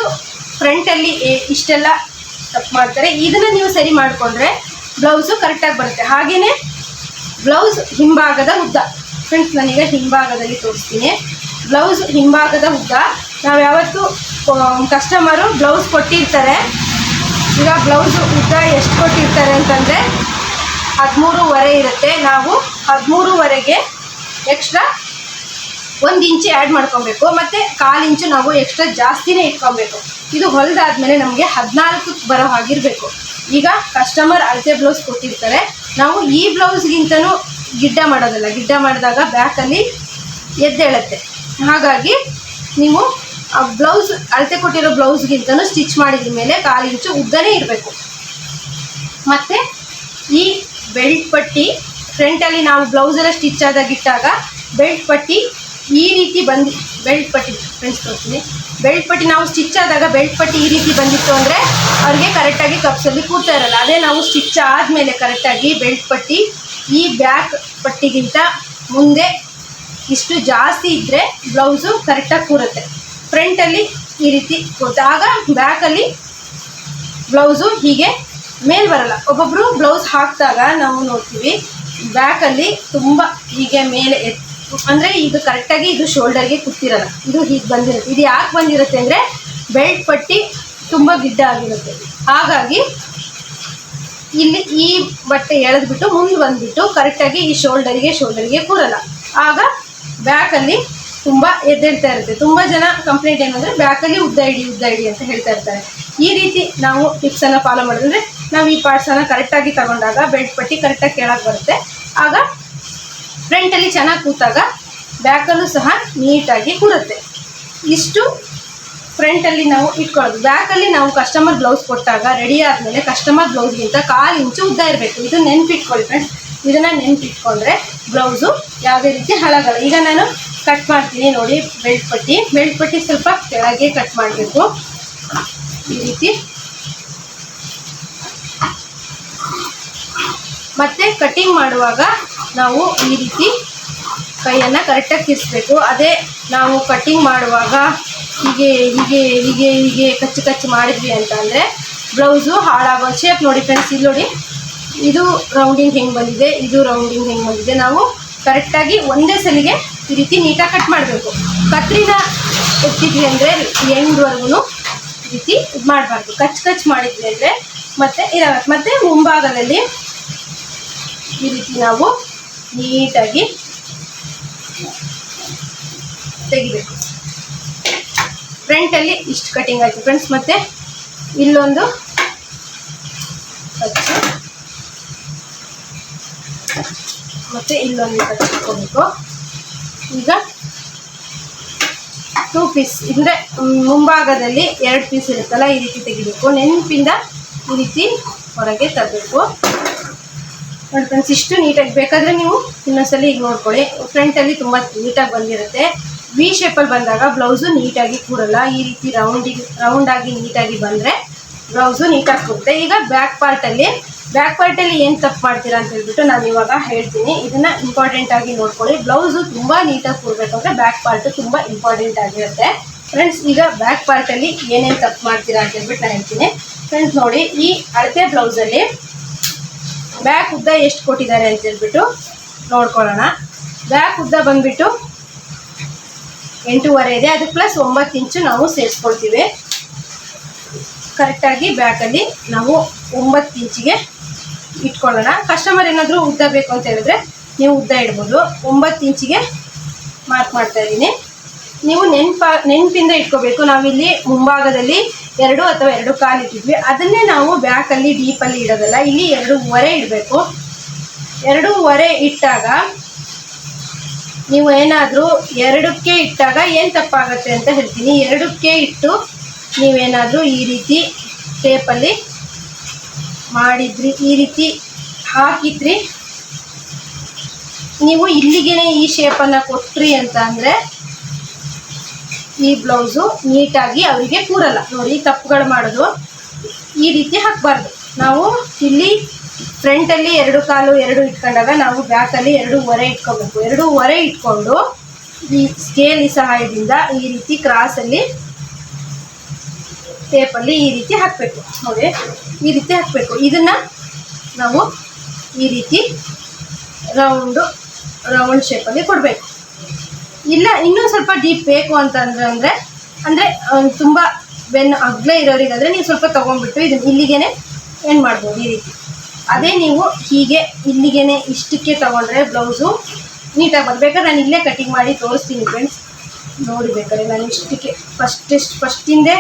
ಫ್ರಂಟಲ್ಲಿ ಇಷ್ಟೆಲ್ಲ ತಪ್ಪು ಮಾಡ್ತಾರೆ. ಇದನ್ನು ನೀವು ಸರಿ ಮಾಡಿಕೊಂಡ್ರೆ ಬ್ಲೌಸು ಕರೆಕ್ಟಾಗಿ ಬರುತ್ತೆ. ಹಾಗೆಯೇ ಬ್ಲೌಸ್ ಹಿಂಭಾಗದ ಉದ್ದ ಫ್ರೆಂಡ್ಸ್, ನಾನೀಗ ಹಿಂಭಾಗದಲ್ಲಿ ತೋರಿಸ್ತೀನಿ. ಬ್ಲೌಸ್ ಹಿಂಭಾಗದ ಉದ್ದ ನಾವು ಯಾವತ್ತೂ ಕಸ್ಟಮರು ಬ್ಲೌಸ್ ಕೊಟ್ಟಿರ್ತಾರೆ. ಈಗ ಬ್ಲೌಸು ಉದ್ದ ಎಷ್ಟು ಕೊಟ್ಟಿರ್ತಾರೆ ಅಂತಂದರೆ 13.5 ಇರುತ್ತೆ. ನಾವು 13.5ಗೆ ಎಕ್ಸ್ಟ್ರಾ 1 ಇಂಚು ಆ್ಯಡ್ ಮಾಡ್ಕೊಬೇಕು. ಮತ್ತು 1/4 ಇಂಚು ನಾವು ಎಕ್ಸ್ಟ್ರಾ ಜಾಸ್ತಿನೇ ಇಟ್ಕೊಬೇಕು. ಇದು ಹೊಲಿದಾದ್ಮೇಲೆ ನಮಗೆ 14ಕ್ಕೆ ಬರೋ ಹಾಗಿರಬೇಕು. ಈಗ ಕಸ್ಟಮರ್ ಅಳತೆ ಬ್ಲೌಸ್ ಕೊಟ್ಟಿರ್ತಾರೆ. ನಾವು ಈ ಬ್ಲೌಸ್ಗಿಂತನೂ ಗಿಡ್ಡ ಮಾಡೋದಲ್ಲ. ಗಿಡ್ಡ ಮಾಡಿದಾಗ ಬ್ಯಾಕಲ್ಲಿ ಎದ್ದೇಳುತ್ತೆ. ಹಾಗಾಗಿ ನೀವು ಆ ಬ್ಲೌಸ್ ಅಳತೆ ಕೊಟ್ಟಿರೋ ಬ್ಲೌಸ್ಗಿಂತನೂ ಸ್ಟಿಚ್ ಮಾಡಿದ ಮೇಲೆ 1/4 ಇಂಚು ಉದ್ದನೇ ಇರಬೇಕು. ಮತ್ತು ಈ ಬೆಲ್ಟ್ ಪಟ್ಟಿ ಫ್ರಂಟಲ್ಲಿ ನಾವು ಬ್ಲೌಸೆಲ್ಲ ಸ್ಟಿಚ್ ಆದಾಗ ಇಟ್ಟಾಗ ಬೆಲ್ಟ್ ಪಟ್ಟಿ ಈ ರೀತಿ ಬಂದು ಬೆಲ್ಟ್ ಪಟ್ಟಿ ಫ್ರೆಂಡ್ಸ್ ತೋರಿಸ್ತೀನಿ. ಬೆಲ್ಟ್ ಪಟ್ಟಿ ನಾವು ಸ್ಟಿಚ್ ಆದಾಗ ಬೆಲ್ಟ್ ಪಟ್ಟಿ ಈ ರೀತಿ ಬಂದಿತ್ತು ಅಂದರೆ ಅವ್ರಿಗೆ ಕರೆಕ್ಟಾಗಿ ಕಪ್ಸಲ್ಲಿ ಕೂರ್ತಾ ಇರಲ್ಲ. ಅದೇ ನಾವು ಸ್ಟಿಚ್ ಆದಮೇಲೆ ಕರೆಕ್ಟಾಗಿ ಬೆಲ್ಟ್ ಪಟ್ಟಿ ಈ ಬ್ಯಾಕ್ ಪಟ್ಟಿಗಿಂತ ಮುಂದೆ ಇಷ್ಟು ಜಾಸ್ತಿ ಇದ್ದರೆ ಬ್ಲೌಸು ಕರೆಕ್ಟಾಗಿ ಕೂರುತ್ತೆ. ಫ್ರಂಟಲ್ಲಿ ಈ ರೀತಿ ಕೂತಾಗ ಬ್ಯಾಕಲ್ಲಿ ಬ್ಲೌಸು ಹೀಗೆ ಮೇಲೆ ಬರಲ್ಲ. ಒಬ್ಬೊಬ್ಬರು ಬ್ಲೌಸ್ ಹಾಕಿದಾಗ ನಾವು ನೋಡ್ತೀವಿ ಬ್ಯಾಕಲ್ಲಿ ತುಂಬ ಹೀಗೆ ಮೇಲೆ ಅಂದರೆ ಇದು ಕರೆಕ್ಟಾಗಿ ಇದು ಶೋಲ್ಡರ್ಗೆ ಕೂತಿರಲ್ಲ. ಇದು ಹೀಗೆ ಬಂದಿರುತ್ತೆ. ಇದು ಯಾಕೆ ಬಂದಿರುತ್ತೆ ಅಂದರೆ ಬೆಲ್ಟ್ ಪಟ್ಟಿ ತುಂಬ ಗಿಡ್ಡ ಆಗಿರುತ್ತೆ. ಹಾಗಾಗಿ ಇಲ್ಲಿ ಈ ಬಟ್ಟೆ ಎಳೆದ್ಬಿಟ್ಟು ಮುಂದೆ ಬಂದುಬಿಟ್ಟು ಕರೆಕ್ಟಾಗಿ ಈ ಶೋಲ್ಡರಿಗೆ ಕೂರಲ್ಲ. ಆಗ ಬ್ಯಾಕಲ್ಲಿ ತುಂಬ ಎದ್ದೇಳ್ತಾ ಇರುತ್ತೆ. ತುಂಬ ಜನ ಕಂಪ್ಲೇಂಟ್ ಏನಂದರೆ ಬ್ಯಾಕಲ್ಲಿ ಉದ್ದ ಇಡಿ ಅಂತ ಹೇಳ್ತಾ ಇರ್ತಾರೆ. ಈ ರೀತಿ ನಾವು ಟಿಪ್ಸನ್ನು ಫಾಲೋ ಮಾಡಿದ್ರೆ ನಾವು ಈ ಪಾರ್ಟ್ಸನ್ನು ಕರೆಕ್ಟಾಗಿ ತಗೊಂಡಾಗ ಬೆಲ್ಟ್ ಪಟ್ಟಿ ಕರೆಕ್ಟಾಗಿ ಕೆಳಗೆ ಬರುತ್ತೆ. ಆಗ ಫ್ರಂಟಲ್ಲಿ ಚೆನ್ನಾಗಿ ಕೂತಾಗ ಬ್ಯಾಕಲ್ಲೂ ಸಹ ನೀಟಾಗಿ ಕೂರುತ್ತೆ. ಇಷ್ಟು ಫ್ರಂಟಲ್ಲಿ ನಾವು ಇಟ್ಕೊಳ್ಳೋದು. ಬ್ಯಾಕಲ್ಲಿ ನಾವು ಕಸ್ಟಮರ್ ಬ್ಲೌಸ್ ಕೊಟ್ಟಾಗ ರೆಡಿ ಆದಮೇಲೆ ಕಸ್ಟಮರ್ ಬ್ಲೌಸ್ಗಿಂತ 1/4 ಇಂಚು ಉದ್ದ ಇರಬೇಕು. ಇದು ನೆನಪಿಟ್ಕೊಳ್ಳಿ ಫ್ರೆಂಡ್ಸ್. ಇದನ್ನು ನೆನಪಿಟ್ಕೊಂಡ್ರೆ ಬ್ಲೌಸು ಯಾವುದೇ ರೀತಿ ಹಾಳಾಗಲ್ಲ. ಈಗ ನಾನು ಕಟ್ ಮಾಡ್ತೀನಿ ನೋಡಿ. ಬೆಲ್ಟ್ ಪಟ್ಟಿ ಸ್ವಲ್ಪ ಕೆಳಗೆ ಕಟ್ ಮಾಡಬೇಕು. ಈ ರೀತಿ ಮತ್ತು ಕಟ್ಟಿಂಗ್ ಮಾಡುವಾಗ ನಾವು ಈ ರೀತಿ ಕೈಯನ್ನು ಕರೆಕ್ಟಾಗಿ ತಿರ್ಸ್ಬೇಕು. ಅದೇ ನಾವು ಕಟ್ಟಿಂಗ್ ಮಾಡುವಾಗ ಹೀಗೆ ಕಚ್ಚು ಮಾಡಿದ್ವಿ ಅಂತ ಅಂದರೆ ಬ್ಲೌಸು ಹಾಳಾಗೋ ಶೇಪ್ ನೋಡಿ ಫ್ರೆಂಡ್ಸ್. ಇಲ್ಲಿ ನೋಡಿ, ಇದು ರೌಂಡಿಂಗ್ ಹೆಂಗೆ ಬಂದಿದೆ, ಇದು ರೌಂಡಿಂಗ್ ಹೆಂಗೆ ಬಂದಿದೆ. ನಾವು ಕರೆಕ್ಟಾಗಿ ಒಂದೇ ಸಲಿಗೆ ಈ ರೀತಿ ನೀಟಾಗಿ ಕಟ್ ಮಾಡಬೇಕು. ಕತ್ರಿನ ಎತ್ತಿದ್ವಿ ಅಂದರೆ ಎಂಡ್ವರೆಗೂ ಈ ರೀತಿ ಇದು ಮಾಡಬಾರ್ದು. ಕಚ್ ಮಾಡಿದ್ವಿ ಅಂದರೆ ಮತ್ತೆ ಇದಾಗುತ್ತೆ. ಮತ್ತು ಮುಂಭಾಗದಲ್ಲಿ ಈ ರೀತಿ ನಾವು ನೀಟಾಗಿ ತೆಗಿಬೇಕು. ಫ್ರಂಟಲ್ಲಿ ಇಷ್ಟು ಕಟಿಂಗ್ ಆಯಿತು ಫ್ರೆಂಡ್ಸ್. ಮತ್ತು ಇಲ್ಲೊಂದು ಕಚ್ಚು ಮತ್ತು ಇಲ್ಲೊಂದು ಕಚ್ಚು ಹಾಕೋಬೇಕು. ಈಗ 2 ಪೀಸ್ ಅಂದರೆ ಮುಂಭಾಗದಲ್ಲಿ 2 ಪೀಸ್ ಇರುತ್ತಲ್ಲ, ಈ ರೀತಿ ತೆಗಿಬೇಕು. ನೆನಪಿಂದ ಈ ರೀತಿ ಹೊರಗೆ ತರಬೇಕು ನೋಡಿ ಫ್ರೆಂಡ್ಸ್. ಇಷ್ಟು ನೀಟಾಗಿ ಬೇಕಾದರೆ ನೀವು ಇನ್ನೊಂದ್ಸಲ ಈಗ ನೋಡ್ಕೊಳ್ಳಿ. ಫ್ರಂಟಲ್ಲಿ ತುಂಬ ನೀಟಾಗಿ ಬಂದಿರುತ್ತೆ. ವಿ ಶೇಪಲ್ಲಿ ಬಂದಾಗ ಬ್ಲೌಸು ನೀಟಾಗಿ ಕೂರಲ್ಲ. ಈ ರೀತಿ ರೌಂಡಾಗಿ ನೀಟಾಗಿ ಬಂದರೆ ಬ್ಲೌಸು ನೀಟಾಗಿ ಕೂರುತ್ತೆ. ಈಗ ಬ್ಯಾಕ್ ಪಾರ್ಟಲ್ಲಿ ಏನು ತಪ್ಪು ಮಾಡ್ತೀರಾ ಅಂತ ಹೇಳ್ಬಿಟ್ಟು ನಾನು ಇವಾಗ ಹೇಳ್ತೀನಿ. ಇದನ್ನು ಇಂಪಾರ್ಟೆಂಟಾಗಿ ನೋಡ್ಕೊಳ್ಳಿ. ಬ್ಲೌಸು ತುಂಬ ನೀಟಾಗಿ ಕೂರಬೇಕಂದ್ರೆ ಬ್ಯಾಕ್ ಪಾರ್ಟು ತುಂಬ ಇಂಪಾರ್ಟೆಂಟ್ ಆಗಿರುತ್ತೆ ಫ್ರೆಂಡ್ಸ್. ಈಗ ಬ್ಯಾಕ್ ಪಾರ್ಟಲ್ಲಿ ಏನೇನು ತಪ್ಪು ಮಾಡ್ತೀರಾ ಅಂತ ಹೇಳ್ಬಿಟ್ಟು ನಾನು ಹೇಳ್ತೀನಿ ಫ್ರೆಂಡ್ಸ್. ನೋಡಿ, ಈ ಅಳತೆ ಬ್ಲೌಸಲ್ಲಿ ಬ್ಯಾಕ್ ಉದ್ದ ಎಷ್ಟು ಕೊಟ್ಟಿದ್ದಾರೆ ಅಂತ ಹೇಳ್ಬಿಟ್ಟು ನೋಡ್ಕೊಳ್ಳೋಣ. ಬ್ಯಾಕ್ ಉದ್ದ ಬಂದುಬಿಟ್ಟು 8.5 ಇದೆ. ಅದು ಪ್ಲಸ್ 9 ಇಂಚು ನಾವು ಸೇರಿಸ್ಕೊಳ್ತೀವಿ. ಕರೆಕ್ಟಾಗಿ ಬ್ಯಾಕಲ್ಲಿ ನಾವು 9 ಇಂಚಿಗೆ ಇಟ್ಕೊಳ್ಳೋಣ. ಕಸ್ಟಮರ್ ಏನಾದರೂ ಉದ್ದ ಬೇಕು ಅಂತ ಹೇಳಿದ್ರೆ ನೀವು ಉದ್ದ ಇಡ್ಬೋದು. 9 ಇಂಚಿಗೆ ಮಾರ್ಕ್ ಮಾಡ್ತಾ ಇದ್ದೀನಿ. ನೀವು ನೆನಪಿಂದ ಇಟ್ಕೋಬೇಕು. ನಾವಿಲ್ಲಿ ಮುಂಭಾಗದಲ್ಲಿ 2 ಅಥವಾ 2.25 ಇಟ್ಟಿದ್ವಿ. ಅದನ್ನೇ ನಾವು ಬ್ಯಾಕಲ್ಲಿ ಡೀಪಲ್ಲಿ ಇಡೋದಲ್ಲ. ಇಲ್ಲಿ 2.5 ಇಡಬೇಕು. 2.5 ಇಟ್ಟಾಗ ನೀವು ಏನಾದರೂ 2ಕ್ಕೆ ಇಟ್ಟಾಗ ಏನು ತಪ್ಪಾಗುತ್ತೆ ಅಂತ ಹೇಳ್ತೀನಿ. 2ಕ್ಕೆ ಇಟ್ಟು ನೀವೇನಾದರೂ ಈ ರೀತಿ ಟೇಪಲ್ಲಿ ಮಾಡಿದ್ರಿ, ಈ ರೀತಿ ಹಾಕಿದ್ರಿ, ನೀವು ಇಲ್ಲಿಗೇನೆ ಈ ಶೇಪನ್ನು ಕೊಟ್ರಿ ಅಂತ ಅಂದರೆ ಈ ಬ್ಲೌಸು ನೀಟಾಗಿ ಅವರಿಗೆ ಕೂರಲ್ಲ. ನೋಡಿ, ತಪ್ಪುಗಳು ಮಾಡೋದು ಈ ರೀತಿ ಹಾಕಬಾರ್ದು. ನಾವು ಇಲ್ಲಿ ಫ್ರಂಟಲ್ಲಿ 2 ಕಾಲು 2 ಇಟ್ಕೊಂಡಾಗ ನಾವು ಬ್ಯಾಕಲ್ಲಿ 2.5 ಇಟ್ಕೋಬೇಕು. 2.5 ಇಟ್ಕೊಂಡು ಈ ಸ್ಕೇಲ್ ಸಹಾಯದಿಂದ ಈ ರೀತಿ ಕ್ರಾಸಲ್ಲಿ ಟೇಪಲ್ಲಿ ಈ ರೀತಿ ಹಾಕಬೇಕು. ನೋಡಿ, ಈ ರೀತಿ ಹಾಕಬೇಕು. ಇದನ್ನು ನಾವು ಈ ರೀತಿ ರೌಂಡ್ ಶೇಪಲ್ಲಿ ಕೊಡಬೇಕು. ಇಲ್ಲ ಇನ್ನೂ ಸ್ವಲ್ಪ ಡೀಪ್ ಬೇಕು ಅಂತಂದರೆ ತುಂಬ ಬೆನ್ನು ಅಗಲ ಇರೋರಿಗಾದರೆ ನೀವು ಸ್ವಲ್ಪ ತೊಗೊಂಡ್ಬಿಟ್ಟು ಇದನ್ನು ಇಲ್ಲಿಗೇ ಏನು ಮಾಡ್ಬೋದು ಈ ರೀತಿ. ಅದೇ ನೀವು ಹೀಗೆ ಇಲ್ಲಿಗೇ ಇಷ್ಟಕ್ಕೆ ತೊಗೊಂಡ್ರೆ ಬ್ಲೌಸು ನೀಟಾಗಿ ಬರಬೇಕಾದ್ರೆ ನಾನು ಇಲ್ಲೇ ಕಟಿಂಗ್ ಮಾಡಿ ತೋರಿಸ್ತೀನಿ ಫ್ರೆಂಡ್ಸ್. ನೋಡಿ ಬೇಕಾದ್ರೆ ನಾನು ಇಷ್ಟಕ್ಕೆ ಫಸ್ಟಿಂದೇ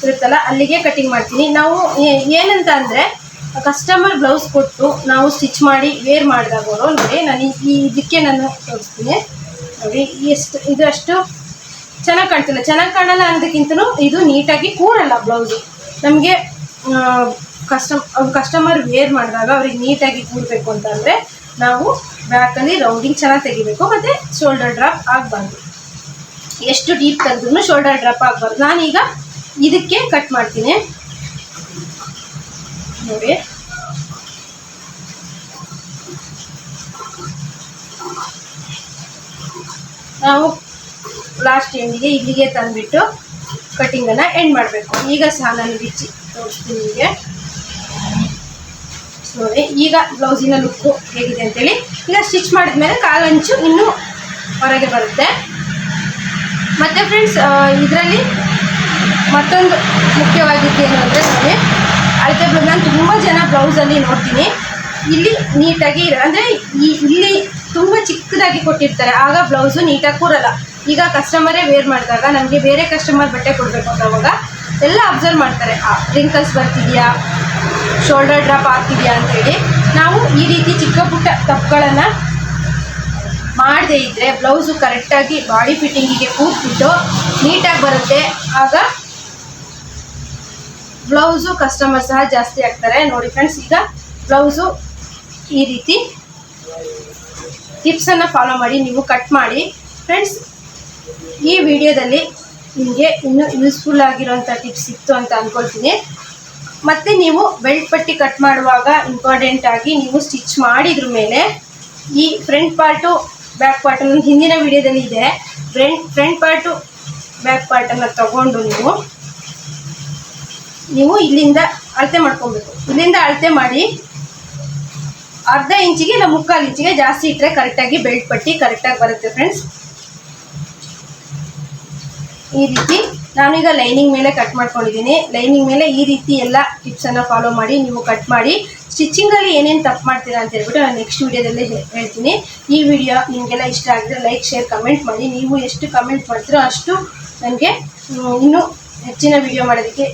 ಇರುತ್ತಲ್ಲ ಅಲ್ಲಿಗೆ ಕಟಿಂಗ್ ಮಾಡ್ತೀನಿ. ನಾವು ಏನಂತ ಅಂದರೆ ಕಸ್ಟಮರ್ ಬ್ಲೌಸ್ ಕೊಟ್ಟು ನಾವು ಸ್ಟಿಚ್ ಮಾಡಿ ವೇರ್ ಮಾಡಿದಾಗವರು ನೋಡಿ, ನಾನು ಇದಕ್ಕೆ ನಾನು ತೋರಿಸ್ತೀನಿ. ನೋಡಿ, ಇದು ಅಷ್ಟು ಚೆನ್ನಾಗಿ ಕಾಣ್ತಿಲ್ಲ. ಚೆನ್ನಾಗಿ ಕಾಣಲ್ಲ ಅನ್ನೋದಕ್ಕಿಂತಲೂ ಇದು ನೀಟಾಗಿ ಕೂರಲ್ಲ ಬ್ಲೌಸು. ನಮಗೆ ಕಸ್ಟಮರ್ ವೇರ್ ಮಾಡಿದಾಗ ಅವ್ರಿಗೆ ನೀಟಾಗಿ ಕೂರಬೇಕು ಅಂತಂದರೆ ನಾವು ಬ್ಯಾಕಲ್ಲಿ ರೌಂಡಿಂಗ್ ಚೆನ್ನಾಗಿ ತೆಗಿಬೇಕು, ಮತ್ತು ಶೋಲ್ಡರ್ ಡ್ರಾಪ್ ಆಗಬಾರ್ದು. ಎಷ್ಟು ಡೀಪ್ ತೆಗೆದ್ರೂ ಶೋಲ್ಡರ್ ಡ್ರಾಪ್ ಆಗಬಾರ್ದು. ನಾನೀಗ ಇದಕ್ಕೆ ಕಟ್ ಮಾಡ್ತೀನಿ. ನೋಡಿ, ನಾವು ಲಾಸ್ಟ್ ಎಂಡಿಗೆ ಇಲ್ಲಿಗೆ ತಂದುಬಿಟ್ಟು ಕಟ್ಟಿಂಗನ್ನು ಎಂಡ್ ಮಾಡಬೇಕು. ಈಗ ಸಹ ನಾನು ಬಿಚ್ಚಿ ತೋರಿಸ್ತೀನಿ ನಿಮಗೆ. ನೋಡಿ, ಈಗ ಬ್ಲೌಸಿನ ಲುಕ್ಕು ಹೇಗಿದೆ ಅಂತೇಳಿ. ಈಗ ಸ್ಟಿಚ್ ಮಾಡಿದ್ಮೇಲೆ ಕಾಲಂಚು ಇನ್ನೂ ಹೊರಗೆ ಬರುತ್ತೆ. ಮತ್ತು ಫ್ರೆಂಡ್ಸ್, ಇದರಲ್ಲಿ ಮತ್ತೊಂದು ಮುಖ್ಯವಾಗಿದ್ದೇನು ಅಂದರೆ ನೋಡಿ, ಅಳತೆ ಬ್ಲೌಸ್ ನಾನು ತುಂಬ ಜನ ಬ್ಲೌಸಲ್ಲಿ ನೋಡ್ತೀನಿ ಇಲ್ಲಿ ನೀಟಾಗಿ ಅಂದರೆ ಇಲ್ಲಿ ತುಂಬ ಚಿಕ್ಕದಾಗಿ ಕೊಟ್ಟಿರ್ತಾರೆ, ಆಗ ಬ್ಲೌಸು ನೀಟಾಗಿ ಕೂರಲ್ಲ. ಈಗ ಕಸ್ಟಮರೇ ವೇರ್ ಮಾಡಿದಾಗ ನಮಗೆ ಬೇರೆ ಕಸ್ಟಮರ್ ಬಟ್ಟೆ ಕೊಡಬೇಕು ಅಂತ ಅವಾಗ ಎಲ್ಲ ಅಬ್ಸರ್ವ್ ಮಾಡ್ತಾರೆ, ರಿಂಕಲ್ಸ್ ಬರ್ತಿದೆಯಾ, ಶೋಲ್ಡರ್ ಡ್ರಾಪ್ ಆಗ್ತಿದೆಯಾ ಅಂತೇಳಿ. ನಾವು ಈ ರೀತಿ ಚಿಕ್ಕ ಪುಟ್ಟ ತಪ್ಪುಗಳನ್ನು ಮಾಡದೇ ಇದ್ದರೆ ಬ್ಲೌಸು ಕರೆಕ್ಟಾಗಿ ಬಾಡಿ ಫಿಟ್ಟಿಂಗಿಗೆ ಕೂತ್ಬಿಟ್ಟು ನೀಟಾಗಿ ಬರುತ್ತೆ. ಆಗ ಬ್ಲೌಸು ಕಸ್ಟಮರ್ ಸಹ ಜಾಸ್ತಿ ಆಗ್ತಾರೆ. ನೋಡಿ ಫ್ರೆಂಡ್ಸ್, ಈಗ ಬ್ಲೌಸು ಈ ರೀತಿ ಟಿಪ್ಸನ್ನು ಫಾಲೋ ಮಾಡಿ ನೀವು ಕಟ್ ಮಾಡಿ. ಫ್ರೆಂಡ್ಸ್, ಈ ವಿಡಿಯೋದಲ್ಲಿ ನಿಮಗೆ ಇನ್ನೂ ಯೂಸ್ಫುಲ್ ಆಗಿರೋಂಥ ಟಿಪ್ಸ್ ಇತ್ತು ಅಂತ ಅಂದ್ಕೊಳ್ತೀನಿ. ಮತ್ತು ನೀವು ಬೆಲ್ಟ್ ಪಟ್ಟಿ ಕಟ್ ಮಾಡುವಾಗ ಇಂಪಾರ್ಟೆಂಟಾಗಿ ನೀವು ಸ್ಟಿಚ್ ಮಾಡಿದ್ರ ಮೇಲೆ ಈ ಫ್ರಂಟ್ ಪಾರ್ಟು ಬ್ಯಾಕ್ ಪಾರ್ಟು ನನ್ನ ಹಿಂದಿನ ವಿಡಿಯೋದಲ್ಲಿ ಇದೆ. ಫ್ರಂಟ್ ಪಾರ್ಟು ಬ್ಯಾಕ್ ಪಾರ್ಟನ್ನು ತಗೊಂಡು ನೀವು ಇಲ್ಲಿಂದ ಅಳತೆ ಮಾಡ್ಕೊಬೇಕು. ಇಲ್ಲಿಂದ ಅಳತೆ ಮಾಡಿ ಅರ್ಧ ಇಂಚಿಗೆ ಇಲ್ಲ 3/4 ಇಂಚಿಗೆ ಜಾಸ್ತಿ ಇಟ್ಟರೆ ಕರೆಕ್ಟಾಗಿ ಬೆಲ್ಟ್ ಪಟ್ಟಿ ಕರೆಕ್ಟಾಗಿ ಬರುತ್ತೆ ಫ್ರೆಂಡ್ಸ್. ಈ ರೀತಿ ನಾನೀಗ ಲೈನಿಂಗ್ ಮೇಲೆ ಕಟ್ ಮಾಡ್ಕೊಂಡಿದ್ದೀನಿ. ಲೈನಿಂಗ್ ಮೇಲೆ ಈ ರೀತಿ ಎಲ್ಲ ಟಿಪ್ಸನ್ನು ಫಾಲೋ ಮಾಡಿ ನೀವು ಕಟ್ ಮಾಡಿ. ಸ್ಟಿಚಿಂಗಲ್ಲಿ ಏನೇನು ತಪ್ಪು ಮಾಡ್ತೀರಾ ಅಂತ ಹೇಳ್ಬಿಟ್ಟು ನಾನು ನೆಕ್ಸ್ಟ್ ವೀಡಿಯೋದಲ್ಲಿ ಹೇಳ್ತೀನಿ. ಈ ವಿಡಿಯೋ ನಿಮಗೆಲ್ಲ ಇಷ್ಟ ಆಗಿದ್ರೆ ಲೈಕ್, ಶೇರ್, ಕಮೆಂಟ್ ಮಾಡಿ. ನೀವು ಎಷ್ಟು ಕಮೆಂಟ್ ಮಾಡ್ತೀರೋ ಅಷ್ಟು ನನಗೆ ಇನ್ನೂ ಹೆಚ್ಚಿನ ವಿಡಿಯೋ ಮಾಡೋದಕ್ಕೆ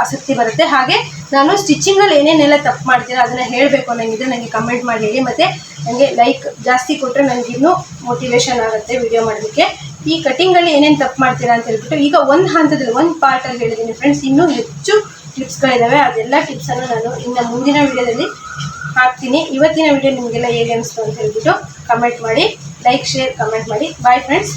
ಆಸಕ್ತಿ ಬರುತ್ತೆ. ಹಾಗೆ ನಾನು ಸ್ಟಿಚಿಂಗಲ್ಲಿ ಏನೇನೆಲ್ಲ ತಪ್ಪು ಮಾಡ್ತೀರಾ ಅದನ್ನು ಹೇಳಬೇಕು ಅನ್ನೋಂಗಿದ್ರೆ ನನಗೆ ಕಮೆಂಟ್ ಮಾಡಿ ಹೇಳಿ. ಮತ್ತು ನನಗೆ ಲೈಕ್ ಜಾಸ್ತಿ ಕೊಟ್ಟರೆ ನನಗಿನ್ನೂ ಮೋಟಿವೇಶನ್ ಆಗುತ್ತೆ ವಿಡಿಯೋ ಮಾಡೋದಕ್ಕೆ. ಈ ಕಟಿಂಗಲ್ಲಿ ಏನೇನು ತಪ್ಪು ಮಾಡ್ತೀರಾ ಅಂತ ಹೇಳ್ಬಿಟ್ಟು ಈಗ ಒಂದು ಹಂತದಲ್ಲಿ ಒಂದು ಪಾರ್ಟಲ್ಲಿ ಹೇಳಿದ್ದೀನಿ ಫ್ರೆಂಡ್ಸ್. ಇನ್ನೂ ಹೆಚ್ಚು ಟಿಪ್ಸ್ಗಳಿದ್ದಾವೆ. ಅದೆಲ್ಲ ಟಿಪ್ಸನ್ನು ನಾನು ಇನ್ನು ಮುಂದಿನ ವಿಡಿಯೋದಲ್ಲಿ ಹಾಕ್ತೀನಿ. ಇವತ್ತಿನ ವಿಡಿಯೋ ನಿಮಗೆಲ್ಲ ಹೇಗೆ ಅನಿಸ್ತು ಅಂತ ಹೇಳ್ಬಿಟ್ಟು ಕಮೆಂಟ್ ಮಾಡಿ. ಲೈಕ್, ಶೇರ್, ಕಮೆಂಟ್ ಮಾಡಿ. Bye friends.